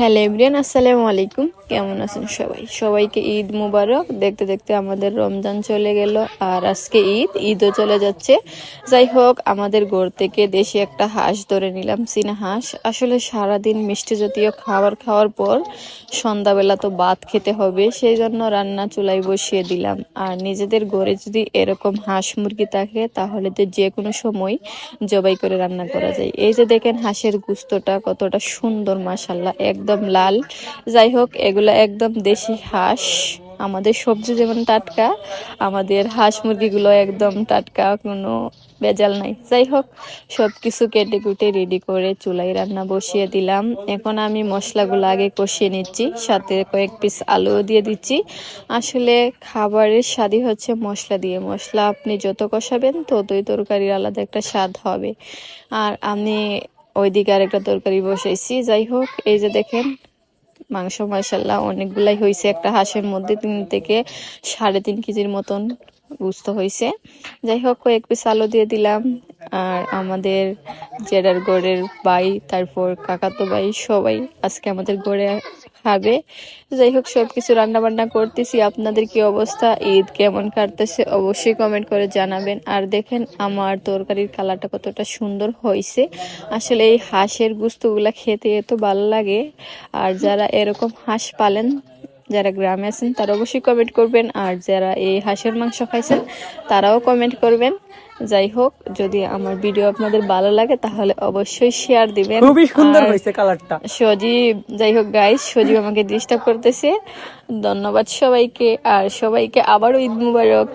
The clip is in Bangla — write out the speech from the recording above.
হ্যালো এভরিওয়ান, আসসালামু আলাইকুম। কেমন আছেন সবাই? সবাইকে ঈদ মুবারক। দেখতে দেখতে আমাদের রমজান চলে গেল, আর আজকে ঈদও চলে যাচ্ছে। যাই হোক, আমাদের ঘর থেকে দেশি একটা হাঁস ধরে নিলাম, চীনা হাঁস। আসলে সারাদিন মিষ্টি জাতীয় খাবার খাওয়ার পর সন্ধ্যাবেলা তো ভাত খেতে হবে, সেই জন্য রান্না চুলায় বসিয়ে দিলাম। আর নিজেদের ঘরে যদি এরকম হাঁস মুরগি থাকে তাহলে তো যে কোনো সময় জবাই করে রান্না করা যায়। এই যে দেখেন হাঁসের গুস্তটা কতটা সুন্দর, মাশাল্লাহ, একদম লাল। যাই হোক, এগুলা একদম দেশি হাঁস। আমাদের সবজি যেমন টাটকা, আমাদের হাঁস মুরগিগুলো একদম টাটকা, কোনো ভেজাল নাই। যাই হোক, সবকিছু কেটে কুটে রেডি করে চুলায় রান্না বসিয়ে দিলাম। এখন আমি মশলাগুলো আগে কষিয়ে নিচ্ছি, সাথে কয়েক পিস আলুও দিয়ে দিচ্ছি। আসলে খাবারের স্বাদই হচ্ছে মশলা দিয়ে। মশলা আপনি যত কষাবেন ততই তরকারির আলাদা একটা স্বাদ হবে। আর আমি ওইদিকে আরেকটা তরকারি বসাইছি। যাই হোক, এই যে দেখেন মাংস মাশাল্লাহ অনেকগুলাই হয়েছে। একটা হাঁসের মধ্যে 3 থেকে 3.5 কেজির মতন গুস্ত হয়েছে। যাই হোক, কয়েক পিস আলু দিয়ে দিলাম। আর আমাদের জেডার গড়ের ভাই, তারপর কাকাতো ভাই, সবাই আজকে আমাদের গড়ে খাবে। যাই হোক, সবকিছু রান্না বান্না করতেছি। আপনাদের কি অবস্থা? ঈদ কেমন কাটতেছে অবশ্যই কমেন্ট করে জানাবেন। আর দেখেন আমার তরকারির কালারটা কতটা সুন্দর হয়েছে। আসলে এই হাঁসের গুস্তগুলা খেতে এত ভালো লাগে। আর যারা এরকম হাঁস পালেন, যারা গ্রামে আছেন, তারা অবশ্যই কমেন্ট করবেন। আর যারা এই হাঁসের মাংস খাইছেন তারাও কমেন্ট করবেন। যাই হোক, যদি আমার ভিডিও আপনাদের ভালো লাগে তাহলে অবশ্যই শেয়ার দিবেন। খুবই সুন্দর আর হয়েছে কালারটা। সজীব, যাই হোক গাইস, সজীব আমাকে ডিস্টার্ব করতেছে। ধন্যবাদ সবাইকে, আর সবাইকে আবারও ঈদ মুবারক।